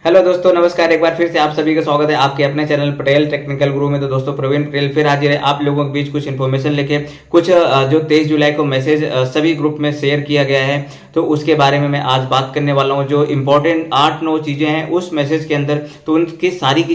Hello दोस्तों, नमस्कार। एक बार फिर से आप सभी का स्वागत है आपके अपने चैनल पटेल टेक्निकल गुरु में। तो दोस्तों, प्रवीण पटेल फिर हाजिर है आप लोगों के बीच कुछ इन्फॉर्मेशन लेके। कुछ जो 23 जुलाई को मैसेज सभी ग्रुप में शेयर किया गया है, तो उसके बारे में मैं आज बात करने वाला हूं। जो इंपॉर्टेंट 8-9 चीजें हैं उस मैसेज के अंदर, तो उनकी सारी की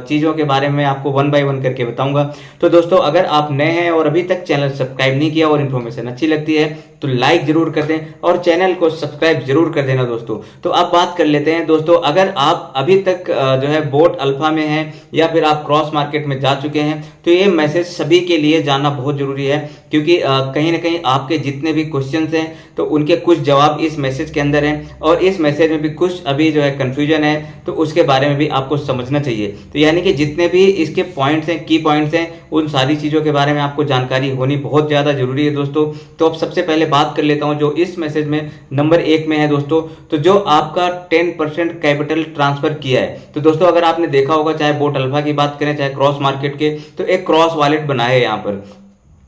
चीजों के बारे में आपको 1 बाय 1 करके बताऊंगा। तो दोस्तों, अगर आप नए हैं और अभी तक चैनल सब्सक्राइब नहीं किया और इन्फॉर्मेशन अच्छी लगती है तो लाइक जरूर कर दें और चैनल को सब्सक्राइब जरूर कर देना दोस्तों। तो अब बात कर लेते हैं दोस्तों, अगर आप अभी तक जो है बोट अल्फा में हैं या फिर आप क्रॉस मार्केट में जा चुके हैं, तो ये मैसेज सभी के लिए जानना बहुत जरूरी है, क्योंकि कहीं ना कहीं आपके जितने भी क्वेश्चंस हैं तो उनके कुछ जवाब इस मैसेज के अंदर हैं और इस मैसेज में भी कुछ अभी जो है कंफ्यूजन है, तो उसके बारे में भी आपको समझना चाहिए। तो यानी कि जितने भी इसके पॉइंट्स हैं, की पॉइंट्स हैं, उन सारी चीज़ों के बारे में आपको जानकारी होनी बहुत ज़्यादा जरूरी है दोस्तों। तो अब सबसे पहले बात कर लेता हूं जो इस मैसेज में नंबर 1 में है दोस्तों, तो जो आपका 10% कैपिटल ट्रांसफर किया है। तो दोस्तों, अगर आपने देखा होगा, चाहे बोट अल्फा की बात करें चाहे क्रॉस मार्केट के, तो एक क्रॉस वॉलेट बना है यहाँ पर।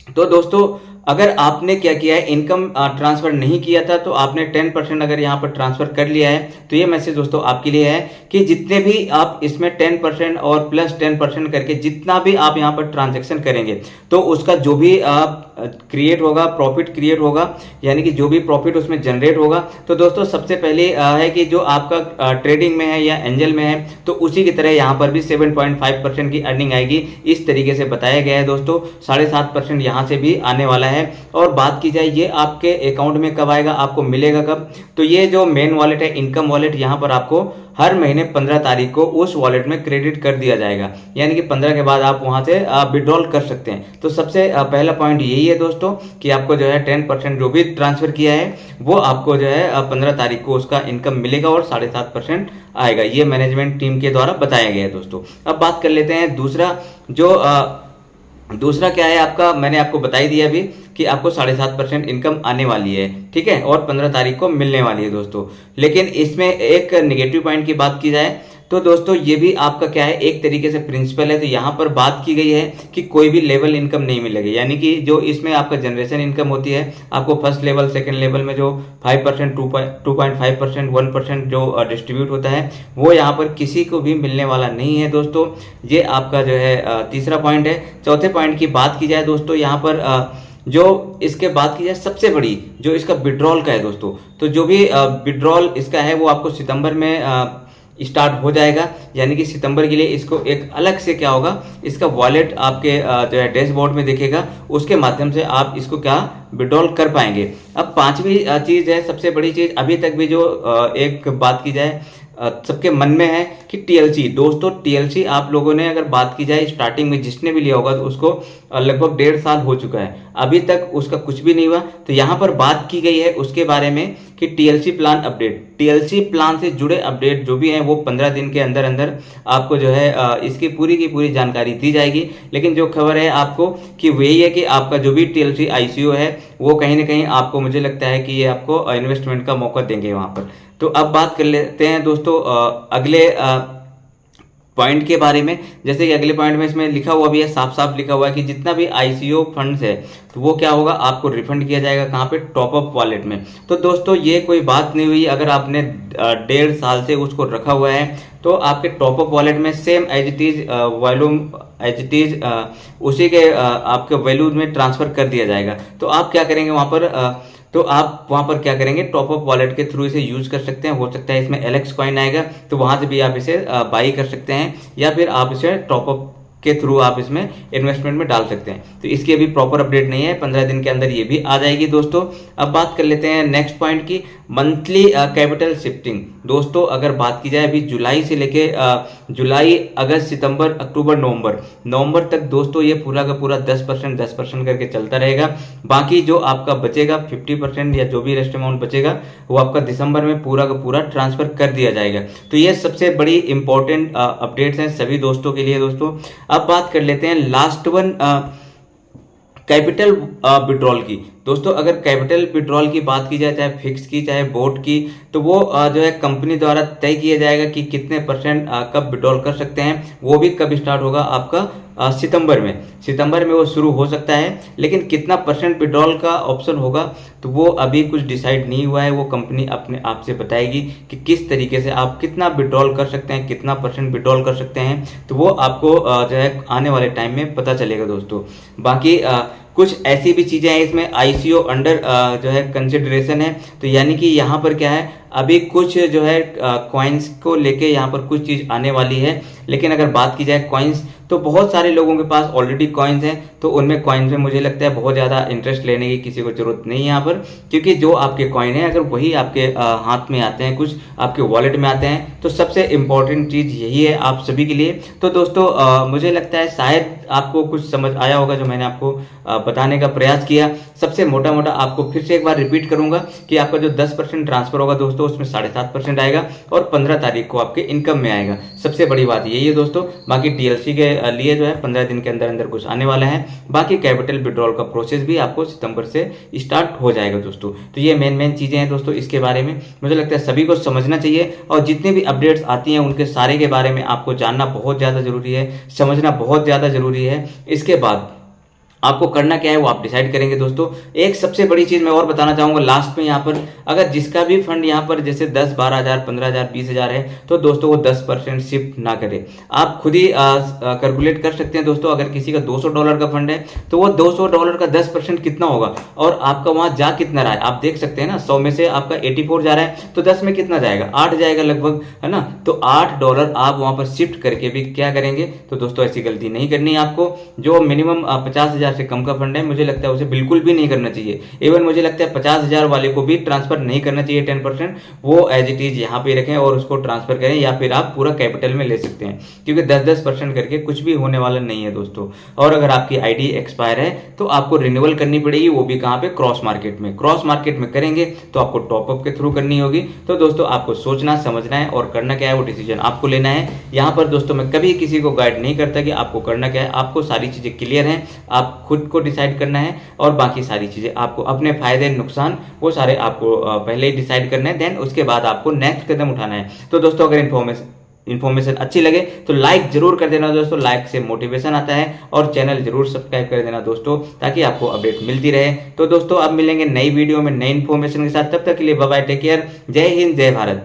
तो दोस्तों, अगर आपने क्या किया है, इनकम ट्रांसफर नहीं किया था, तो आपने 10% अगर यहाँ पर ट्रांसफर कर लिया है, तो ये मैसेज दोस्तों आपके लिए है कि जितने भी आप इसमें 10% और प्लस 10% करके जितना भी आप यहाँ पर ट्रांजेक्शन करेंगे, तो उसका जो भी क्रिएट होगा, प्रॉफिट क्रिएट होगा, यानी कि जो भी प्रॉफिट उसमें जनरेट होगा, तो दोस्तों सबसे पहले है कि जो आपका ट्रेडिंग में है या एंजल में है, तो उसी की तरह यहाँ पर भी 7.5% की अर्निंग आएगी। इस तरीके से बताया गया है दोस्तों। 7.5% यहाँ से भी आने वाला है। और बात की जाए ये आपके अकाउंट में कब आएगा, आपको मिलेगा कब, तो ये जो मेन वॉलेट है, इनकम वॉलेट, यहाँ पर आपको हर महीने 15 तारीख को उस वॉलेट में क्रेडिट कर दिया जाएगा, यानी कि 15 के बाद आप वहां से विड्रॉल कर सकते हैं। तो सबसे पहला पॉइंट यही है दोस्तों कि आपको जो है 10% जो भी ट्रांसफर किया है वो आपको जो है 15 तारीख को उसका इनकम मिलेगा और 7.5% आएगा। ये मैनेजमेंट टीम के द्वारा बताया गया है दोस्तों। अब बात कर लेते हैं दूसरा क्या है आपका, मैंने आपको बता ही दिया अभी कि आपको 7.5% इनकम आने वाली है, ठीक है, और 15 तारीख को मिलने वाली है दोस्तों। लेकिन इसमें एक नेगेटिव पॉइंट की बात की जाए तो दोस्तों, ये भी आपका क्या है, एक तरीके से प्रिंसिपल है। तो यहाँ पर बात की गई है कि कोई भी लेवल इनकम नहीं मिलेगी, यानी कि जो इसमें आपका जनरेशन इनकम होती है, आपको फर्स्ट लेवल, सेकंड लेवल में जो 5%, 2.5%, 1% जो डिस्ट्रीब्यूट होता है, वो यहाँ पर किसी को भी मिलने वाला नहीं है दोस्तों। ये आपका जो है तीसरा पॉइंट है। चौथे पॉइंट की बात की जाए दोस्तों, यहाँ पर जो इसके बात की जाए सबसे बड़ी जो इसका विड्रॉल का है दोस्तों, तो जो भी विड्रॉल इसका है वो आपको सितंबर में स्टार्ट हो जाएगा, यानी कि सितंबर के लिए इसको एक अलग से क्या होगा, इसका वॉलेट आपके जो है डैशबोर्ड में दिखेगा, उसके माध्यम से आप इसको क्या विड्रॉल कर पाएंगे। अब पांचवी चीज है, सबसे बड़ी चीज, अभी तक भी जो एक बात की जाए सबके मन में है कि टीएलसी। दोस्तों, टीएलसी आप लोगों ने अगर बात की जाए स्टार्टिंग में जिसने भी लिया होगा तो उसको लगभग 1.5 साल हो चुका है, अभी तक उसका कुछ भी नहीं हुआ। तो यहाँ पर बात की गई है उसके बारे में कि TLC plan update, TLC plan से जुड़े अपडेट जो भी हैं वो 15 दिन के अंदर अंदर आपको जो है इसकी पूरी की पूरी जानकारी दी जाएगी। लेकिन जो खबर है आपको कि वही है कि आपका जो भी टीएलसी आईसीओ है वो कहीं ना कहीं आपको, मुझे लगता है कि ये आपको इन्वेस्टमेंट का मौका देंगे वहां पर। तो अब बात कर लेते हैं दोस्तों अगले पॉइंट के बारे में। जैसे कि अगले पॉइंट में इसमें लिखा हुआ भी है, साफ साफ लिखा हुआ है कि जितना भी आईसीओ फंड्स है तो वो क्या होगा, आपको रिफंड किया जाएगा कहाँ पे, टॉप अप वॉलेट में। तो दोस्तों, ये कोई बात नहीं हुई, अगर आपने 1.5 साल से उसको रखा हुआ है तो आपके टॉप अप वॉलेट में same as it is volume as it is उसी के आपके वैल्यू में ट्रांसफर कर दिया जाएगा। तो आप क्या करेंगे वहां पर, तो आप वहां पर क्या करेंगे, टॉप अप वॉलेट के थ्रू इसे यूज कर सकते हैं। हो सकता है इसमें एलेक्स कॉइन आएगा, तो वहां से भी आप इसे बाई कर सकते हैं, या फिर आप इसे टॉप अप के थ्रू आप इसमें इन्वेस्टमेंट में डाल सकते हैं। तो इसकी अभी प्रॉपर अपडेट नहीं है, 15 दिन के अंदर ये भी आ जाएगी दोस्तों। अब बात कर लेते हैं नेक्स्ट पॉइंट की, मंथली कैपिटल शिफ्टिंग। दोस्तों, अगर बात की जाए अभी जुलाई से लेके जुलाई, अगस्त, सितंबर, अक्टूबर, नवंबर तक दोस्तों ये पूरा का पूरा 10% करके चलता रहेगा। बाकी जो आपका बचेगा 50% या जो भी रेस्ट अमाउंट बचेगा वो आपका दिसंबर में पूरा का पूरा ट्रांसफर कर दिया जाएगा। तो ये सबसे बड़ी इंपॉर्टेंट अपडेट्स हैं सभी दोस्तों के लिए दोस्तों। अब बात कर लेते हैं लास्ट वन कैपिटल विड्रॉल की। दोस्तों अगर कैपिटल विड्रॉल की बात की जाए, चाहे फिक्स की चाहे बोट की, तो वो जो है कंपनी द्वारा तय किया जाएगा कि कितने परसेंट कब विड्रॉल कर सकते हैं। वो भी कब स्टार्ट होगा आपका सितंबर में वो शुरू हो सकता है, लेकिन कितना परसेंट विड्रॉल का ऑप्शन होगा तो वो अभी कुछ डिसाइड नहीं हुआ है। वो कंपनी अपने आप से बताएगी कि किस तरीके से आप कितना विड्रॉल कर सकते हैं, कितना परसेंट विड्रॉल कर सकते हैं, तो वो आपको जो है आने वाले टाइम में पता चलेगा दोस्तों। बाकी कुछ ऐसी भी चीज़ें हैं इसमें, ICO अंडर जो है कंसिडरेशन है, तो यानी कि यहाँ पर क्या है, अभी कुछ जो है कॉइन्स को लेके यहाँ पर कुछ चीज़ आने वाली है। लेकिन अगर बात की जाए कॉइन्स, तो बहुत सारे लोगों के पास ऑलरेडी कॉइन्स हैं, तो उनमें कॉइन्स में मुझे लगता है बहुत ज़्यादा इंटरेस्ट लेने की किसी को ज़रूरत नहीं है यहाँ पर, क्योंकि जो आपके कॉइन है अगर वही आपके हाथ में आते हैं, कुछ आपके वॉलेट में आते हैं, तो सबसे इम्पॉर्टेंट चीज़ यही है आप सभी के लिए। तो दोस्तों मुझे लगता है शायद आपको कुछ समझ आया होगा जो मैंने आपको बताने का प्रयास किया। सबसे मोटा मोटा आपको फिर से एक बार रिपीट करूंगा कि आपका जो 10% ट्रांसफर होगा दोस्तों, उसमें 7.5% आएगा और 15 तारीख को आपके इनकम में आएगा। सबसे बड़ी बात यही है दोस्तों। बाकी TLC के लिए जो है 15 दिन के अंदर अंदर कुछ आने वाला है। बाकी कैपिटल विड्रॉल का प्रोसेस भी आपको सितंबर से स्टार्ट हो जाएगा दोस्तों। तो ये मेन चीज़ें हैं दोस्तों, इसके बारे में मुझे लगता है सभी को समझना चाहिए, और जितने भी अपडेट्स आती हैं उनके सारे के बारे में आपको जानना बहुत ज़्यादा ज़रूरी है, समझना बहुत ज़्यादा ज़रूरी है। इसके बाद आपको करना क्या है वो आप डिसाइड करेंगे दोस्तों। एक सबसे बड़ी चीज़ मैं और बताना चाहूँगा लास्ट में, यहाँ पर अगर जिसका भी फंड यहाँ पर जैसे 10, 12 हज़ार, 15 हज़ार, 20 हज़ार है, तो दोस्तों वो 10% शिफ्ट ना करे। आप खुद ही कैलकुलेट कर सकते हैं दोस्तों। अगर किसी का $200 का फंड है तो वो $200 का 10% कितना होगा, और आपका वहाँ जा कितना रहा है आप देख सकते हैं ना। 100 में से आपका 84 जा रहा है, तो 10 में कितना जाएगा, 8 जाएगा लगभग, है ना। तो $8 आप वहाँ पर शिफ्ट करके भी क्या करेंगे। तो दोस्तों ऐसी गलती नहीं करनी है आपको। जो मिनिमम 50,000 से कम का फंड है, मुझे लगता है उसे बिल्कुल भी नहीं करना चाहिए। इवन मुझे लगता है 50,000 वाले को भी ट्रांसफर नहीं करना चाहिए 10%। वो एज इट इज यहाँ पे रखें और उसको ट्रांसफर करें, या फिर आप पूरा कैपिटल में ले सकते हैं, क्योंकि 10% करके कुछ भी होने वाला नहीं है दोस्तों। और अगर आपकी ID एक्सपायर है तो आपको रिन्यूअल करनी पड़ेगी, वो भी कहाँ पे, क्रॉस मार्केट में। क्रॉस मार्केट में करेंगे तो आपको टॉपअप के थ्रू करनी होगी। तो दोस्तों आपको सोचना समझना है और करना क्या है, वो डिसीजन आपको लेना है। यहाँ पर दोस्तों मैं कभी किसी को गाइड नहीं करता कि आपको करना क्या है। आपको सारी चीज़ें क्लियर हैं, आप खुद को डिसाइड करना है, और बाकी सारी चीज़ें आपको अपने फायदे नुकसान वो सारे आपको पहले ही डिसाइड करने हैं, देन उसके बाद आपको नेक्स्ट कदम उठाना है। तो दोस्तों अगर इन्फॉर्मेशन अच्छी लगे तो लाइक जरूर कर देना दोस्तों, लाइक से मोटिवेशन आता है, और चैनल जरूर सब्सक्राइब कर देना दोस्तों, ताकि आपको अपडेट मिलती रहे। तो दोस्तों अब मिलेंगे नई वीडियो में नई इन्फॉर्मेशन के साथ, तब तक के लिए बाय बाय, टेक केयर, जय हिंद, जय भारत।